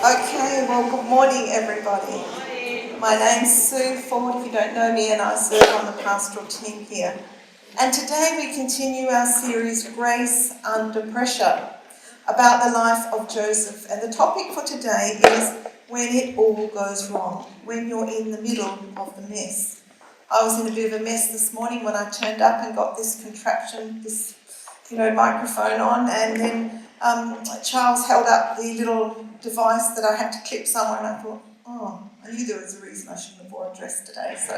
Okay, well, good morning, everybody. My name's Sue Ford, if you don't know me, and I serve on the pastoral team here. And today we continue our series, Grace Under Pressure, about the life of Joseph. And the topic for today is when it all goes wrong, when you're in the middle of the mess. I was in a bit of a mess this morning when I turned up and got this contraption, this microphone on, and then Charles held up the little device that I had to clip somewhere, and I thought, I knew there was a reason I shouldn't have worn a dress today. So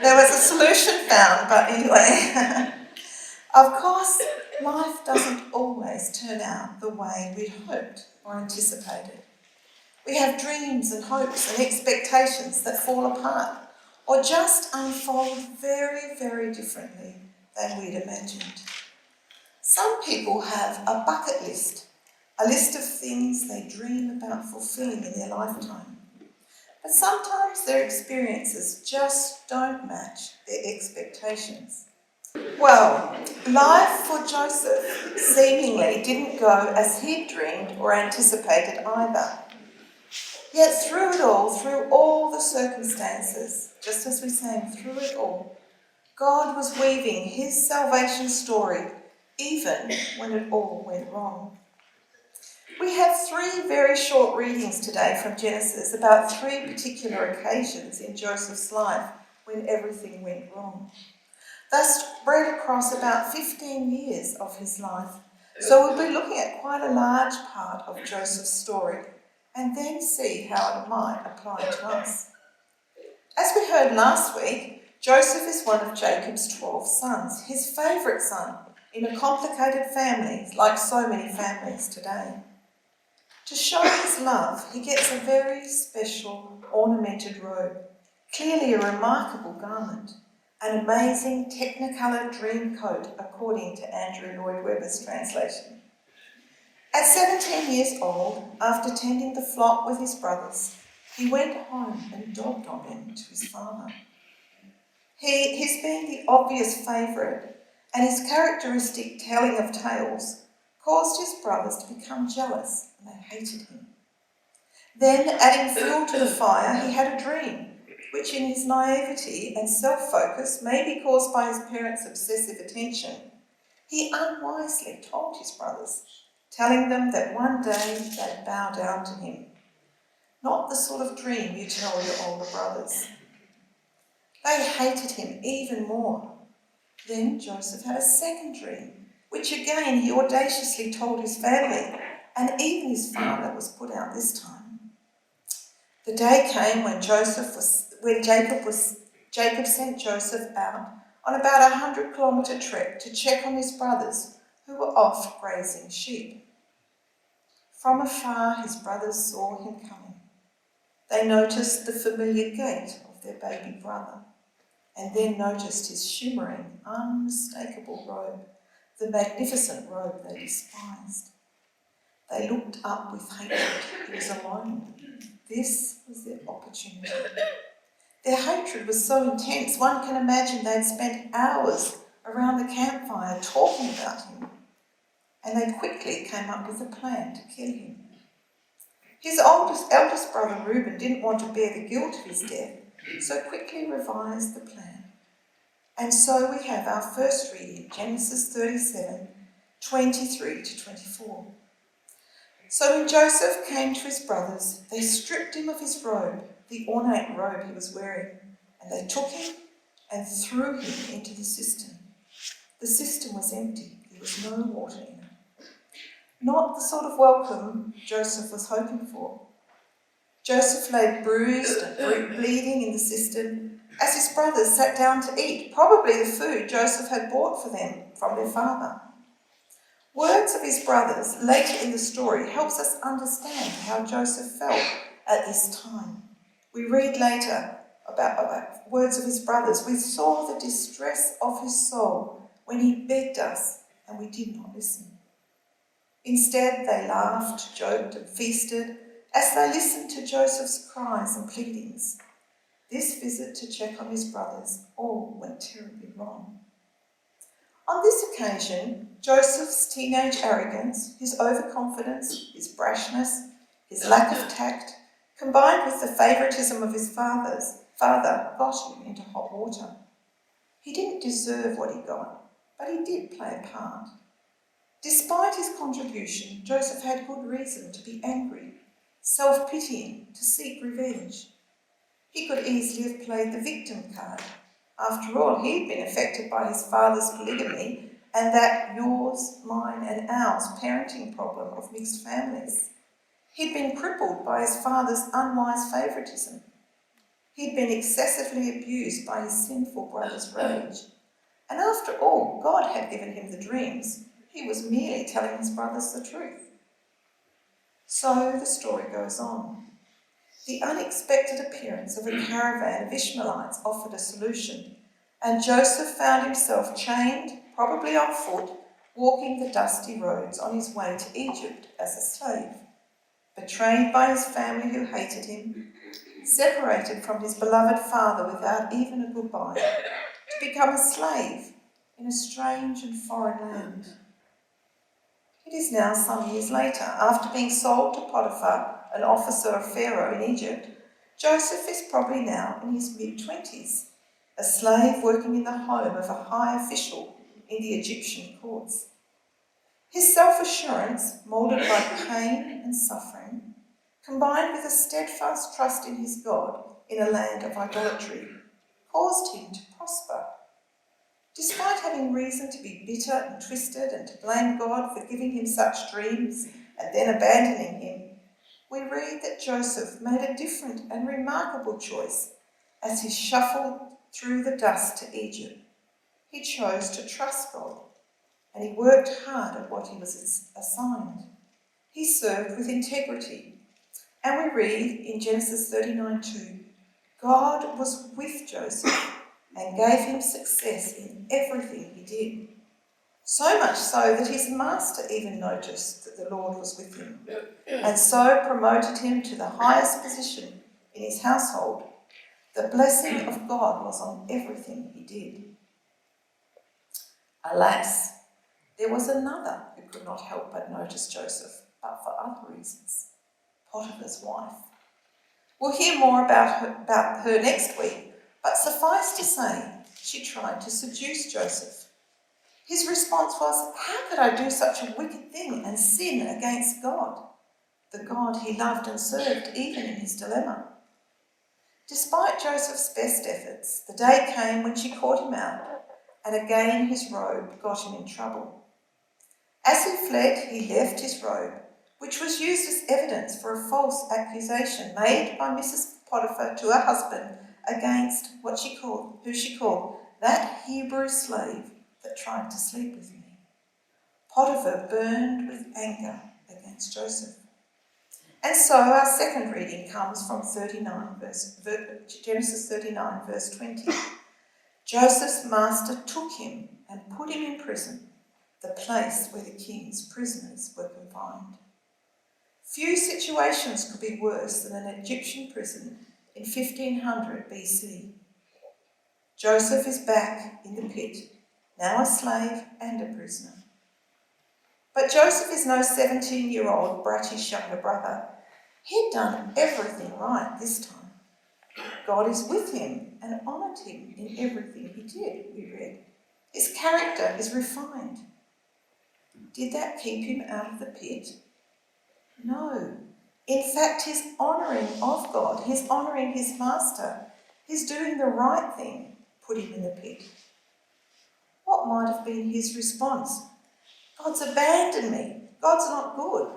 there was a solution found, but anyway. Of course, life doesn't always turn out the way we'd hoped or anticipated. We have dreams and hopes and expectations that fall apart or just unfold very, very differently than we'd imagined. Some people have a bucket list, a list of things they dream about fulfilling in their lifetime. But sometimes their experiences just don't match their expectations. Well, life for Joseph seemingly didn't go as he'd dreamed or anticipated either. Yet through all the circumstances, just as we sang, through it all, God was weaving his salvation story even when it all went wrong. We have three very short readings today from Genesis about three particular occasions in Joseph's life when everything went wrong. They spread across about 15 years of his life, so we'll be looking at quite a large part of Joseph's story and then see how it might apply to us. As we heard last week, Joseph is one of Jacob's 12 sons, his favourite son in a complicated family like so many families today. To show his love, he gets a very special ornamented robe, clearly a remarkable garment, an amazing technicolor dream coat according to Andrew Lloyd Webber's translation. At 17 years old, after tending the flock with his brothers, he went home and dogged on them to his father. His being the obvious favourite and his characteristic telling of tales caused his brothers to become jealous and they hated him. Then, adding fuel to the fire, he had a dream, which in his naivety and self-focus, maybe caused by his parents' obsessive attention, he unwisely told his brothers, telling them that one day they'd bow down to him. Not the sort of dream you tell your older brothers. They hated him even more. Then Joseph had a second dream, which again he audaciously told his family, and even his father was put out this time. The day came when Jacob sent Joseph out on about a 100-kilometre trek to check on his brothers who were off grazing sheep. From afar, his brothers saw him coming. They noticed the familiar gait of their baby brother, and then noticed his shimmering, unmistakable robe, the magnificent robe they despised. They looked up with hatred. He was alone. This was their opportunity. Their hatred was so intense, one can imagine they'd spent hours around the campfire talking about him, and they quickly came up with a plan to kill him. His eldest brother Reuben didn't want to bear the guilt of his death, so quickly revised the plan. And so we have our first reading, Genesis 37, 23 to 24. So when Joseph came to his brothers, they stripped him of his robe, the ornate robe he was wearing, and they took him and threw him into the cistern. The cistern was empty. There was no water in it. Not the sort of welcome Joseph was hoping for. Joseph lay bruised and bleeding in the cistern as his brothers sat down to eat, probably the food Joseph had bought for them from their father. Words of his brothers later in the story helps us understand how Joseph felt at this time. We read later about words of his brothers. We saw the distress of his soul when he begged us and we did not listen. Instead, they laughed, joked and feasted as they listened to Joseph's cries and pleadings. This visit to check on his brothers all went terribly wrong. On this occasion, Joseph's teenage arrogance, his overconfidence, his brashness, His lack of tact, combined with the favouritism of his father, got him into hot water. He didn't deserve what he got, but he did play a part. Despite his contribution, Joseph had good reason to be angry, self-pitying, to seek revenge. He could easily have played the victim card. After all, he'd been affected by his father's polygamy and that yours, mine and ours parenting problem of mixed families. He'd been crippled by his father's unwise favouritism. He'd been excessively abused by his sinful brother's rage. And after all, God had given him the dreams. He was merely telling his brothers the truth. So the story goes on. The unexpected appearance of a caravan of Ishmaelites offered a solution, and Joseph found himself chained, probably on foot, walking the dusty roads on his way to Egypt as a slave, betrayed by his family who hated him, separated from his beloved father without even a goodbye, to become a slave in a strange and foreign land. It is now some years later, after being sold to Potiphar, an officer of Pharaoh in Egypt, Joseph is probably now in his mid-20s, a slave working in the home of a high official in the Egyptian courts. His self-assurance, moulded by pain and suffering, combined with a steadfast trust in his God in a land of idolatry, caused him to prosper. Despite having reason to be bitter and twisted and to blame God for giving him such dreams and then abandoning him, we read that Joseph made a different and remarkable choice as he shuffled through the dust to Egypt. He chose to trust God, and he worked hard at what he was assigned. He served with integrity. And we read in Genesis 39:2, God was with Joseph and gave him success in everything he did. So much so that his master even noticed that the Lord was with him, and so promoted him to the highest position in his household. The blessing of God was on everything he did. Alas, there was another who could not help but notice Joseph, but for other reasons: Potiphar's wife. We'll hear more about her next week, but suffice to say, she tried to seduce Joseph. His response was, how could I do such a wicked thing and sin against God, the God he loved and served even in his dilemma? Despite Joseph's best efforts, the day came when she caught him out, and again his robe got him in trouble. As he fled, he left his robe, which was used as evidence for a false accusation made by Mrs. Potiphar to her husband against who she called that Hebrew slave that tried to sleep with me. Potiphar burned with anger against Joseph. And so our second reading comes from Genesis 39, verse 20. Joseph's master took him and put him in prison, the place where the king's prisoners were confined. Few situations could be worse than an Egyptian prison in 1500 BC. Joseph is back in the pit, now a slave and a prisoner. But Joseph is no 17-year-old brattish younger brother. He'd done everything right this time. God is with him and honoured him in everything he did, we read. His character is refined. Did that keep him out of the pit? No. In fact, his honouring of God, his honouring his master, his doing the right thing, put him in the pit. What might have been his response? God's abandoned me. God's not good.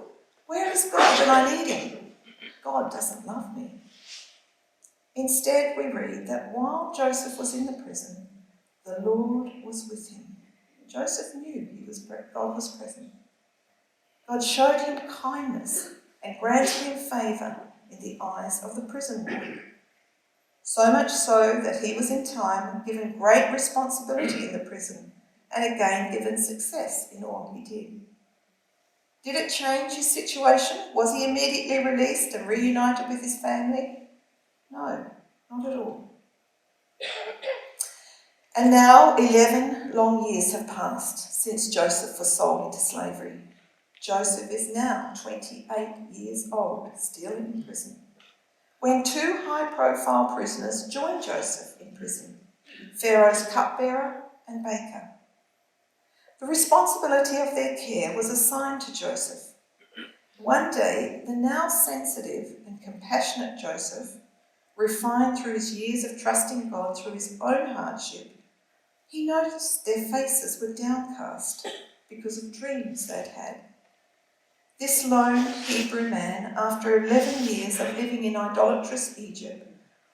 Where is God when I need him? God doesn't love me. Instead, we read that while Joseph was in the prison, the Lord was with him. Joseph knew God was present. God showed him kindness and granted him favour in the eyes of the prison warden. So much so that he was in time given great responsibility in the prison and again given success in all he did. Did it change his situation? Was he immediately released and reunited with his family? No, not at all. And now 11 long years have passed since Joseph was sold into slavery. Joseph is now 28 years old, still in prison, when two high-profile prisoners join Joseph in prison, Pharaoh's cupbearer and baker. The responsibility of their care was assigned to Joseph. One day, the now sensitive and compassionate Joseph, refined through his years of trusting God through his own hardship, he noticed their faces were downcast because of dreams they'd had. This lone Hebrew man, after 11 years of living in idolatrous Egypt,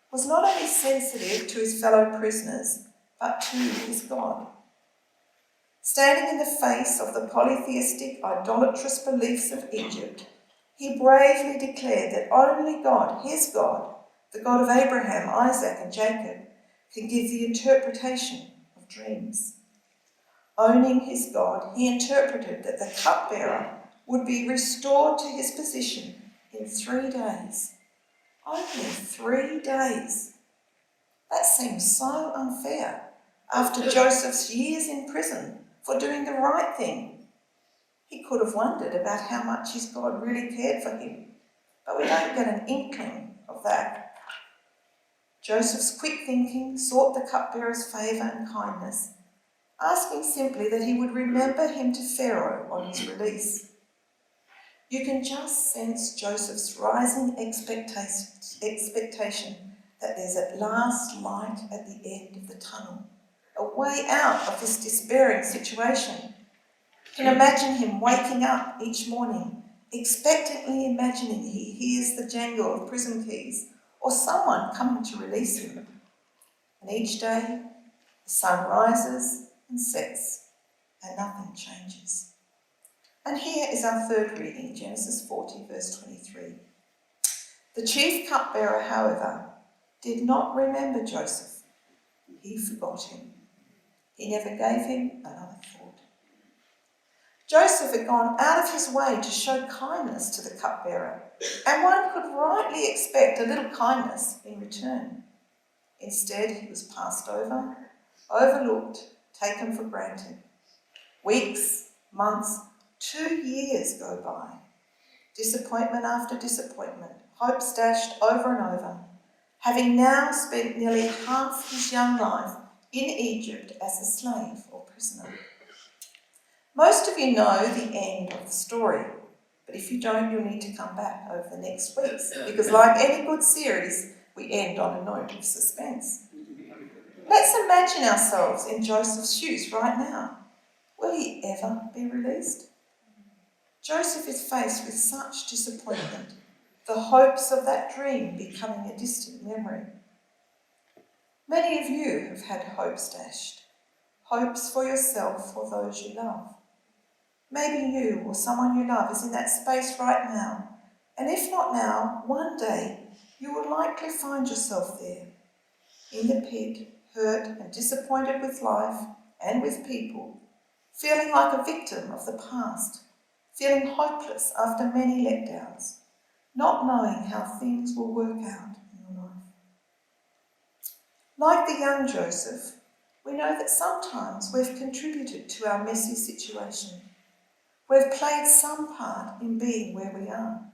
was not only sensitive to his fellow prisoners, but to his God. Standing in the face of the polytheistic, idolatrous beliefs of Egypt, he bravely declared that only God, his God, the God of Abraham, Isaac, and Jacob, can give the interpretation of dreams. Owning his God, he interpreted that the cupbearer would be restored to his position in 3 days. Only 3 days. That seems so unfair after Joseph's years in prison for doing the right thing. He could have wondered about how much his God really cared for him, but we don't get an inkling of that. Joseph's quick thinking sought the cupbearer's favour and kindness, asking simply that he would remember him to Pharaoh on his release. You can just sense Joseph's rising expectation that there's at last light at the end of the tunnel, a way out of this despairing situation. You can imagine him waking up each morning, expectantly imagining he hears the jangle of prison keys or someone coming to release him. And each day, the sun rises and sets, and nothing changes. And here is our third reading, Genesis 40, verse 23. The chief cupbearer, however, did not remember Joseph. He forgot him. He never gave him another thought. Joseph had gone out of his way to show kindness to the cupbearer, and one could rightly expect a little kindness in return. Instead, he was passed over, overlooked, taken for granted. Weeks, months, 2 years go by. Disappointment after disappointment, hopes dashed over and over, having now spent nearly half his young life in Egypt as a slave or prisoner. Most of you know the end of the story, but if you don't, you'll need to come back over the next weeks, because like any good series, we end on a note of suspense. Let's imagine ourselves in Joseph's shoes right now. Will he ever be released? Joseph is faced with such disappointment, the hopes of that dream becoming a distant memory. Many of you have had hopes dashed, hopes for yourself or those you love. Maybe you or someone you love is in that space right now, and if not now, one day you will likely find yourself there, in the pit, hurt and disappointed with life and with people, feeling like a victim of the past, feeling hopeless after many letdowns, not knowing how things will work out in your life. Like the young Joseph, we know that sometimes we've contributed to our messy situation. We've played some part in being where we are.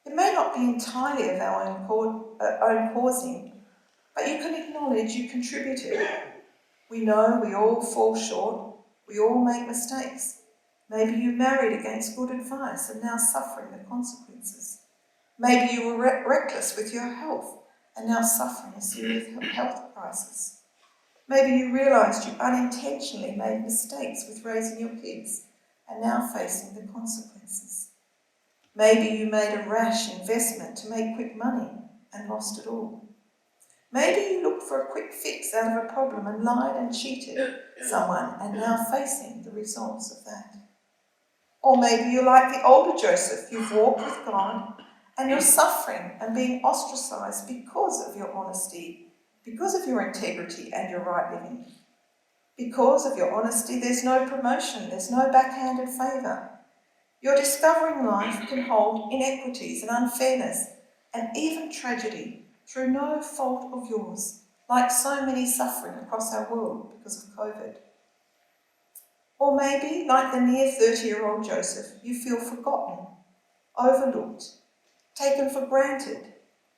It may not be entirely of our own causing, but you can acknowledge you contributed. We know we all fall short. We all make mistakes. Maybe you married against good advice and now suffering the consequences. Maybe you were reckless with your health and now suffering a serious health crisis. Maybe you realised you unintentionally made mistakes with raising your kids and now facing the consequences. Maybe you made a rash investment to make quick money and lost it all. Maybe you looked for a quick fix out of a problem and lied and cheated someone and now facing the results of that. Or maybe you're like the older Joseph, you've walked with God and you're suffering and being ostracised because of your honesty, because of your integrity and your right living. Because of your honesty, there's no promotion, there's no backhanded favour. You're discovering life can hold inequities and unfairness and even tragedy through no fault of yours, like so many suffering across our world because of COVID. Or maybe, like the near 30-year-old Joseph, you feel forgotten, overlooked, taken for granted.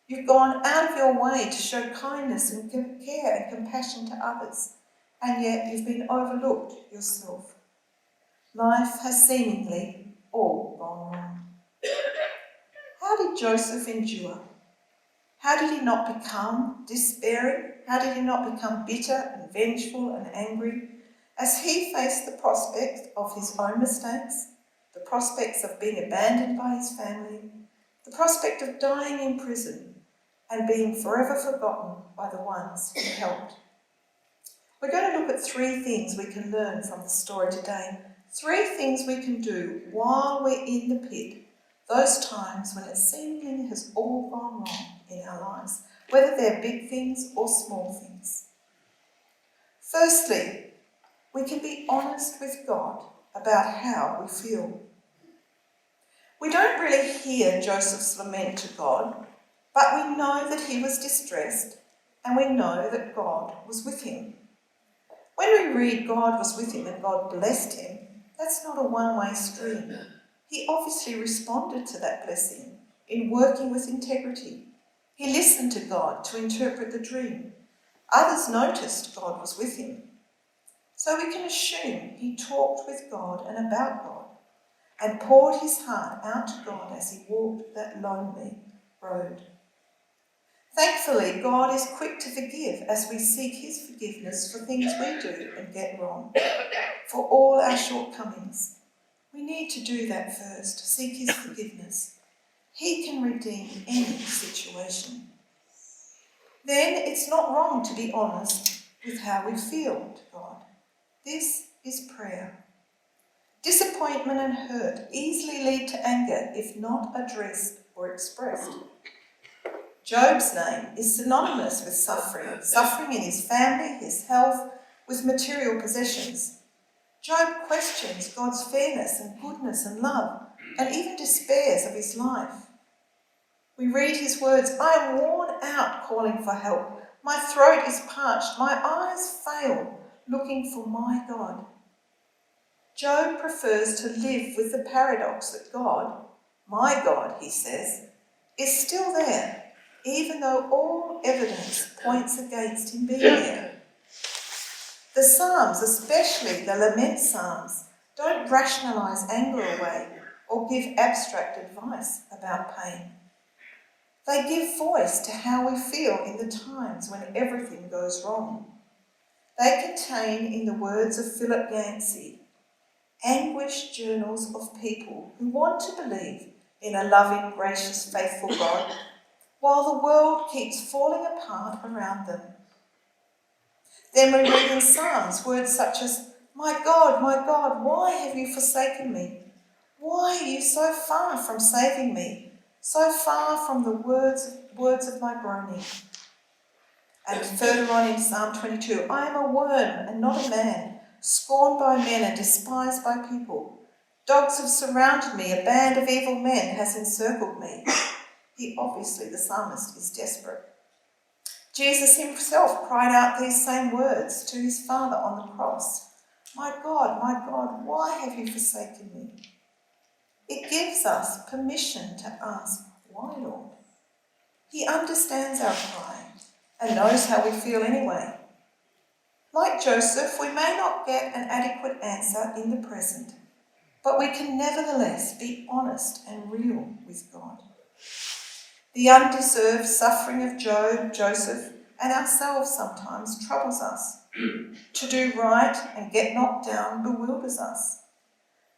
You've gone out of your way to show kindness and care and compassion to others, and yet you've been overlooked yourself. Life has seemingly all gone wrong. How did Joseph endure? How did he not become despairing? How did he not become bitter and vengeful and angry as he faced the prospect of his own mistakes, the prospects of being abandoned by his family, the prospect of dying in prison and being forever forgotten by the ones he helped? We're going to look at 3 things we can learn from the story today. 3 things we can do while we're in the pit, those times when it seemingly has all gone wrong in our lives, whether they're big things or small things. Firstly, we can be honest with God about how we feel. We don't really hear Joseph's lament to God, but we know that he was distressed and we know that God was with him. When we read God was with him and God blessed him, that's not a one-way stream. He obviously responded to that blessing in working with integrity. He listened to God to interpret the dream. Others noticed God was with him. So we can assume he talked with God and about God and poured his heart out to God as he walked that lonely road. Thankfully, God is quick to forgive as we seek his forgiveness for things we do and get wrong, for all our shortcomings. We need to do that first, seek his forgiveness. He can redeem any situation. Then it's not wrong to be honest with how we feel to God. This is prayer. Disappointment and hurt easily lead to anger if not addressed or expressed. Job's name is synonymous with suffering in his family, his health, with material possessions. Job questions God's fairness and goodness and love, and even despairs of his life. We read his words, "I am worn out calling for help. My throat is parched. My eyes fail, looking for my God." Job prefers to live with the paradox that God, my God, he says, is still there, even though all evidence points against him being there. The Psalms, especially the lament Psalms, don't rationalise anger away or give abstract advice about pain. They give voice to how we feel in the times when everything goes wrong. They contain, in the words of Philip Yancey, anguished journals of people who want to believe in a loving, gracious, faithful God, while the world keeps falling apart around them. Then we read in Psalms words such as, my God, why have you forsaken me? Why are you so far from saving me, so far from the words of my groaning?" And further on in Psalm 22, "I am a worm and not a man, scorned by men and despised by people. Dogs have surrounded me, a band of evil men has encircled me." Obviously, the psalmist is desperate. Jesus himself cried out these same words to his Father on the cross. My God, why have you forsaken me?" It gives us permission to ask, why, Lord? He understands our cry and knows how we feel anyway. Like Joseph, we may not get an adequate answer in the present, but we can nevertheless be honest and real with God. The undeserved suffering of Job, Joseph, and ourselves sometimes troubles us. To do right and get knocked down bewilders us.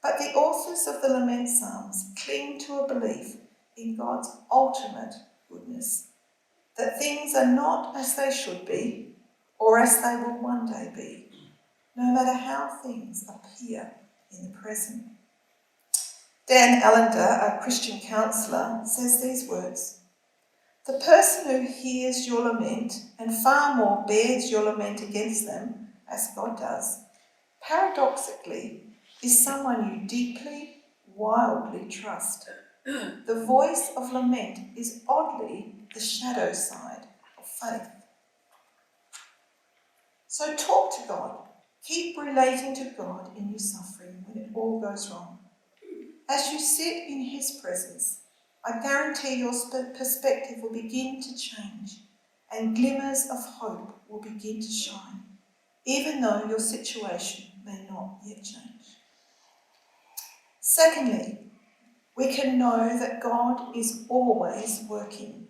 But the authors of the Lament Psalms cling to a belief in God's ultimate goodness, that things are not as they should be or as they will one day be, no matter how things appear in the present. Dan Allender, a Christian counsellor, says these words, "The person who hears your lament and far more bears your lament against them, as God does, paradoxically is someone you deeply, wildly trust. The voice of lament is oddly the shadow side of faith." So talk to God. Keep relating to God in your suffering when it all goes wrong. As you sit in his presence, I guarantee your perspective will begin to change and glimmers of hope will begin to shine, even though your situation may not yet change. Secondly, we can know that God is always working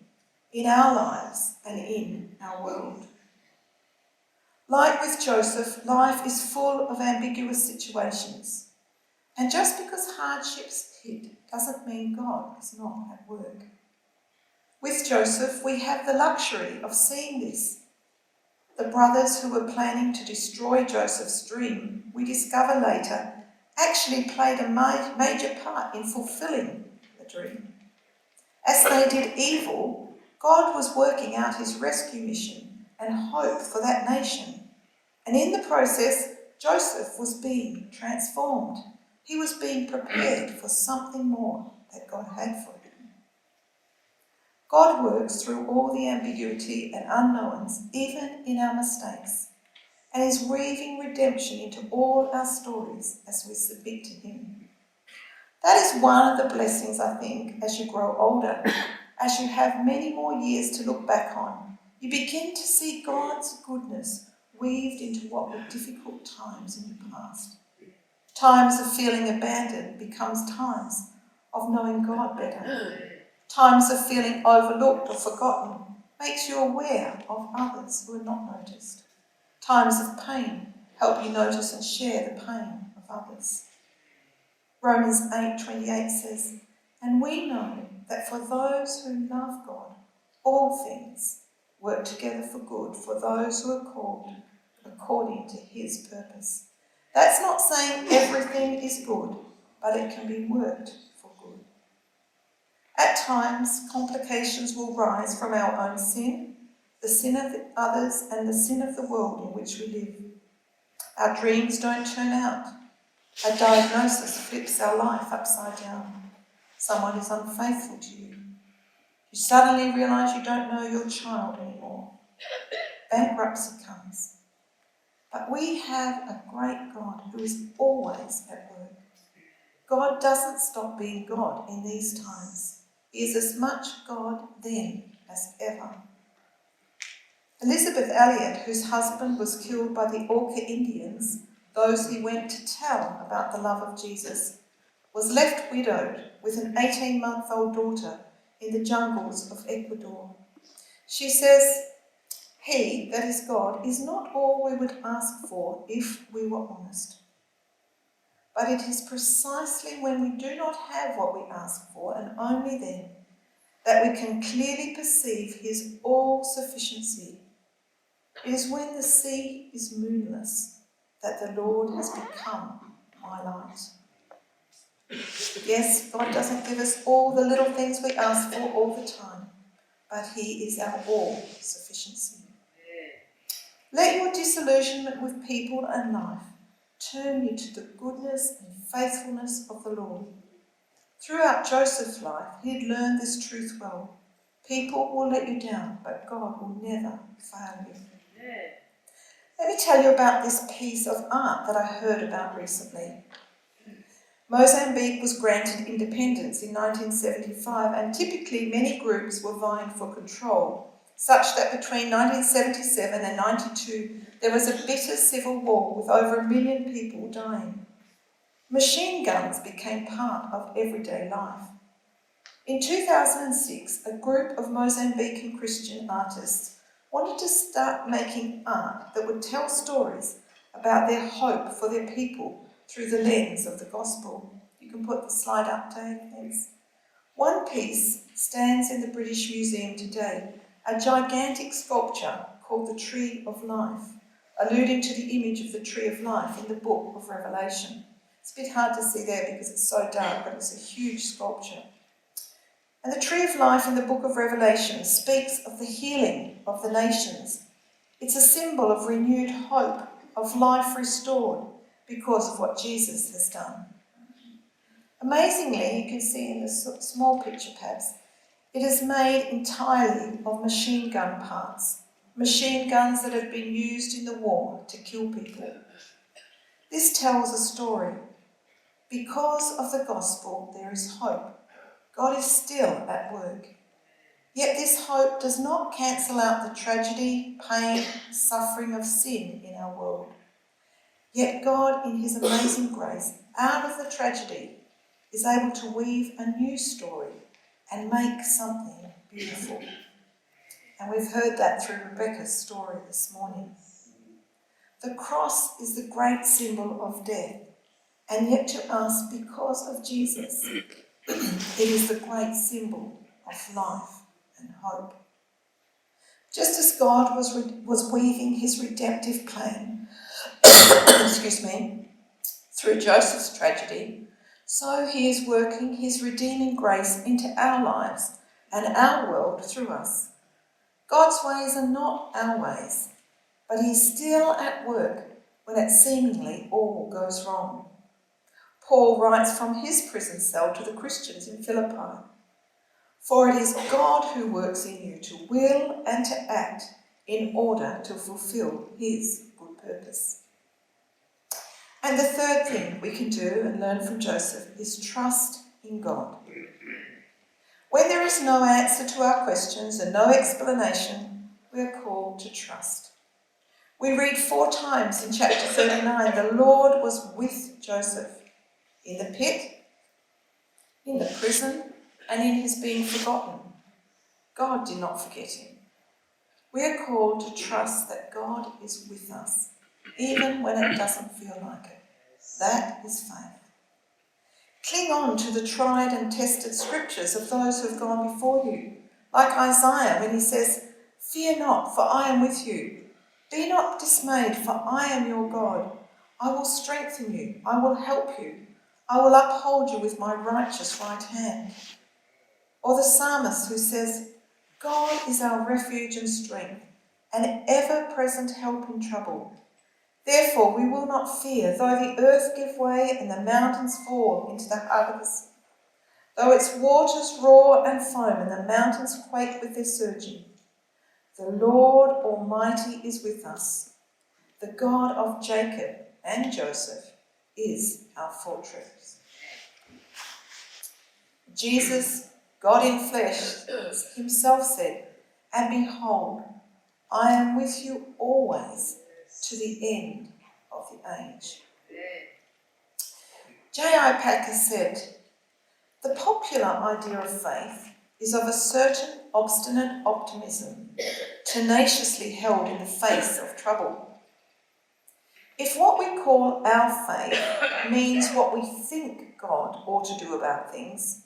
in our lives and in our world. Like with Joseph, life is full of ambiguous situations. And just because hardships hit doesn't mean God is not at work. With Joseph, we have the luxury of seeing this. The brothers who were planning to destroy Joseph's dream, we discover later, actually played a major part in fulfilling the dream. As they did evil, God was working out his rescue mission and hope for that nation. And in the process, Joseph was being transformed. He was being prepared for something more that God had for him. God works through all the ambiguity and unknowns, even in our mistakes, and is weaving redemption into all our stories as we submit to him. That is one of the blessings, I think, as you grow older, as you have many more years to look back on. You begin to see God's goodness weaved into what were difficult times in your past. Times of feeling abandoned becomes times of knowing God better. Times of feeling overlooked or forgotten makes you aware of others who are not noticed. Times of pain help you notice and share the pain of others. Romans 8:28 says, "And we know that for those who love God, all things work together for good for those who are called according to his purpose." That's not saying everything is good, but it can be worked for good. At times, complications will rise from our own sin, the sin of others, and the sin of the world in which we live. Our dreams don't turn out. A diagnosis flips our life upside down. Someone is unfaithful to you. You suddenly realise you don't know your child anymore. Bankruptcy comes. But we have a great God who is always at work. God doesn't stop being God in these times. He is as much God then as ever. Elizabeth Elliot, whose husband was killed by the Auca Indians, those he went to tell about the love of Jesus, was left widowed with an 18-month-old daughter in the jungles of Ecuador. She says, "He, that is God, is not all we would ask for if we were honest. But it is precisely when we do not have what we ask for, and only then, that we can clearly perceive his all-sufficiency. It is when the sea is moonless that the Lord has become my light." Yes, God doesn't give us all the little things we ask for all the time, but he is our all-sufficiency. Let your disillusionment with people and life turn you to the goodness and faithfulness of the Lord. Throughout Joseph's life, he had learned this truth well. People will let you down, but God will never fail you. Let me tell you about this piece of art that I heard about recently. Mozambique was granted independence in 1975, and typically many groups were vying for control, such that between 1977 and 92 there was a bitter civil war with over 1 million people dying. Machine guns became part of everyday life. In 2006, a group of Mozambican Christian artists wanted to start making art that would tell stories about their hope for their people through the lens of the gospel. You can put the slide up, Dave, thanks. One piece stands in the British Museum today, a gigantic sculpture called the Tree of Life, alluding to the image of the Tree of Life in the book of Revelation. It's a bit hard to see there because it's so dark, but it's a huge sculpture. And the Tree of Life in the book of Revelation speaks of the healing of the nations. It's a symbol of renewed hope, of life restored because of what Jesus has done. Amazingly, you can see in the small picture perhaps, it is made entirely of machine gun parts, machine guns that have been used in the war to kill people. This tells a story. Because of the gospel, there is hope. God is still at work. Yet this hope does not cancel out the tragedy, pain, suffering of sin in our world. Yet God, in his amazing grace, out of the tragedy, is able to weave a new story and make something beautiful. And we've heard that through Rebecca's story this morning. The cross is the great symbol of death, and yet to us, because of Jesus, it is the great symbol of life and hope. Just as God was weaving his redemptive plan, through Joseph's tragedy, so he is working his redeeming grace into our lives and our world through us. God's ways are not our ways, but he's still at work when it seemingly all goes wrong. Paul writes from his prison cell to the Christians in Philippi, "For it is God who works in you to will and to act in order to fulfill his good purpose." And the third thing we can do and learn from Joseph is trust in God. When there is no answer to our questions and no explanation, we are called to trust. We read 4 times in chapter 39, the Lord was with Joseph in the pit, in the prison, and in his being forgotten. God did not forget him. We are called to trust that God is with us, even when it doesn't feel like it. That is faith. Cling on to the tried and tested scriptures of those who have gone before you, like Isaiah when he says, "Fear not, for I am with you. Be not dismayed, for I am your God. I will strengthen you. I will help you. I will uphold you with my righteous right hand." Or the psalmist who says, "God is our refuge and strength, an ever-present help in trouble. Therefore we will not fear, though the earth give way and the mountains fall into the heart of the sea, though its waters roar and foam and the mountains quake with their surging. The Lord Almighty is with us. The God of Jacob and Joseph is our fortress." Jesus, God in flesh, himself said, "And behold, I am with you always to the end of the age." J.I. Packer said, "The popular idea of faith is of a certain obstinate optimism, tenaciously held in the face of trouble. If what we call our faith means what we think God ought to do about things,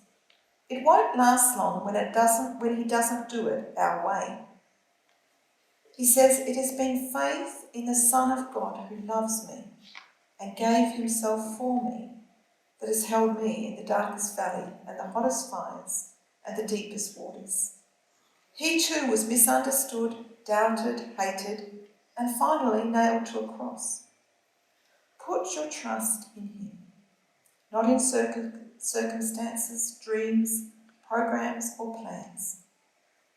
it won't last long when he doesn't do it our way. He says, "It has been faith in the Son of God who loves me and gave himself for me that has held me in the darkest valley and the hottest fires and the deepest waters. He too was misunderstood, doubted, hated, and finally nailed to a cross. Put your trust in him, not in circumstances, dreams, programs, or plans,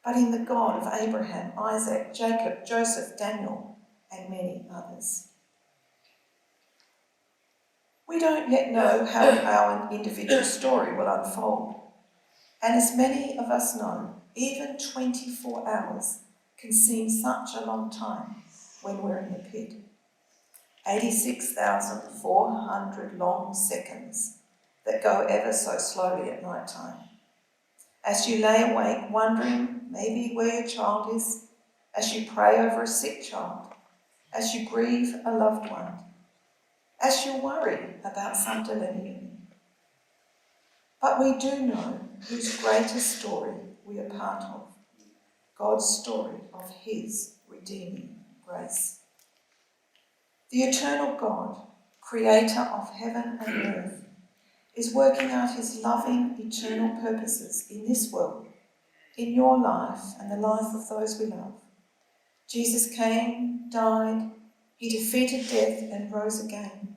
but in the God of Abraham, Isaac, Jacob, Joseph, Daniel, and many others." We don't yet know how our individual story will unfold, and as many of us know, even 24 hours can seem such a long time when we're in the pit. 86,400 long seconds that go ever so slowly at night time. As you lay awake wondering maybe where your child is, as you pray over a sick child, as you grieve a loved one, as you worry about some dilemma. But we do know whose greatest story we are part of, God's story of his redeeming grace. The eternal God, creator of heaven and earth, is working out his loving eternal purposes in this world, in your life and the life of those we love. Jesus came, died, he defeated death and rose again.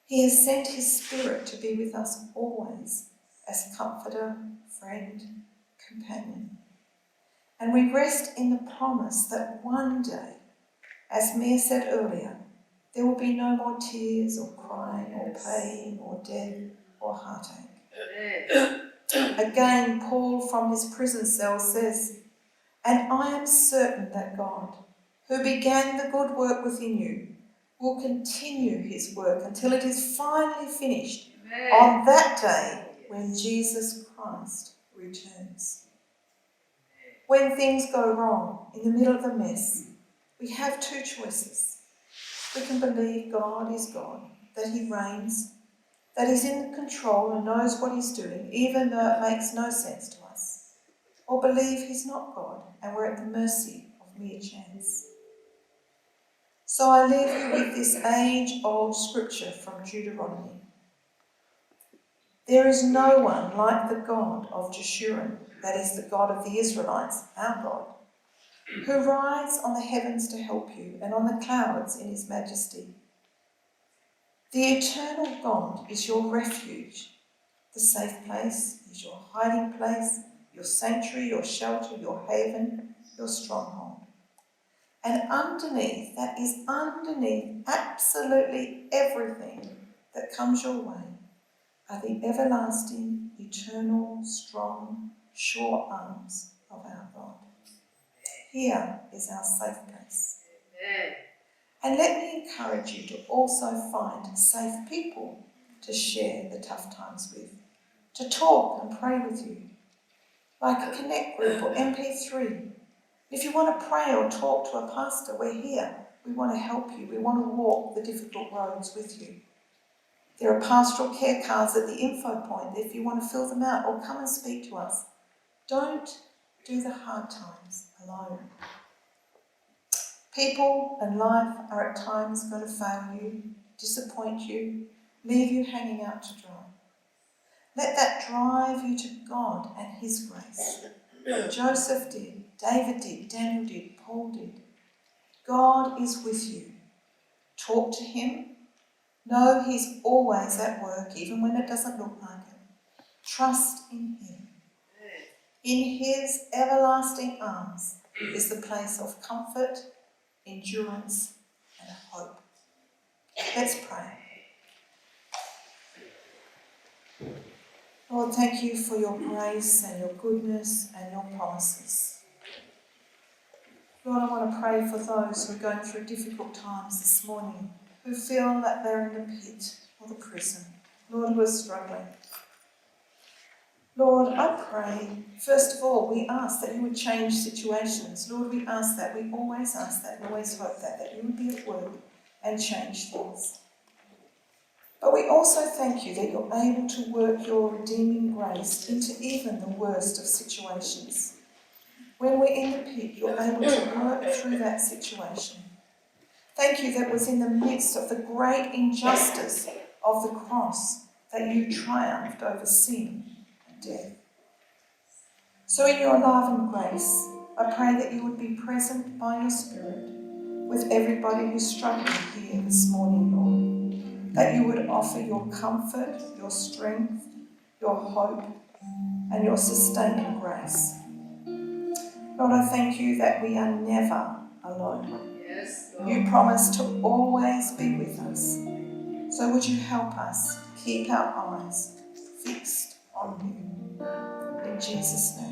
He has sent his Spirit to be with us always as comforter, friend, companion. And we rest in the promise that one day, as Mia said earlier, There will be no more tears or crying or pain or death or heartache. Again, Paul from his prison cell says, "And I am certain that God, who began the good work within you, will continue his work until it is finally finished on that day when Jesus Christ returns." When things go wrong in the middle of the mess, we have two choices. We can believe God is God, that he reigns, that he's in control and knows what he's doing, even though it makes no sense to us. Or believe he's not God and we're at the mercy of mere chance. So I leave you with this age-old scripture from Deuteronomy. "There is no one like the God of Jeshurun, that is the God of the Israelites, our God, who rides on the heavens to help you and on the clouds in his majesty. The eternal God is your refuge. The safe place is your hiding place, your sanctuary, your shelter, your haven, your stronghold. And underneath, that is underneath absolutely everything that comes your way, are the everlasting, eternal, strong, sure arms of our God. Here is our safe place." And let me encourage you to also find safe people to share the tough times with, to talk and pray with you, like a Connect group or MP3. If you want to pray or talk to a pastor, we're here. We want to help you. We want to walk the difficult roads with you. There are pastoral care cards at the info point if you want to fill them out, or come and speak to us. Don't do the hard times alone. People and life are at times going to fail you, disappoint you, leave you hanging out to dry. Let that drive you to God and his grace. Joseph did, David did, Daniel did, Paul did. God is with you. Talk to him. Know he's always at work, even when it doesn't look like it. Trust in him. In his everlasting arms is the place of comfort, endurance, and hope. Let's pray. Lord, thank you for your grace and your goodness and your promises. Lord, I want to pray for those who are going through difficult times this morning, who feel that they're in the pit or the prison. Lord, who are struggling. Lord, I pray, first of all, we ask that you would change situations. Lord, we ask that. We always ask that and always hope that you would be at work and change things. But we also thank you that you're able to work your redeeming grace into even the worst of situations. When we're in the pit, you're able to work through that situation. Thank you that it was in the midst of the great injustice of the cross that you triumphed over sin and death. So in your love and grace, I pray that you would be present by your Spirit with everybody who's struggling here this morning, Lord. That you would offer your comfort, your strength, your hope, and your sustaining grace. Lord, I thank you that we are never alone. Yes, Lord. You promise to always be with us. So would you help us keep our eyes fixed on you? In Jesus' name.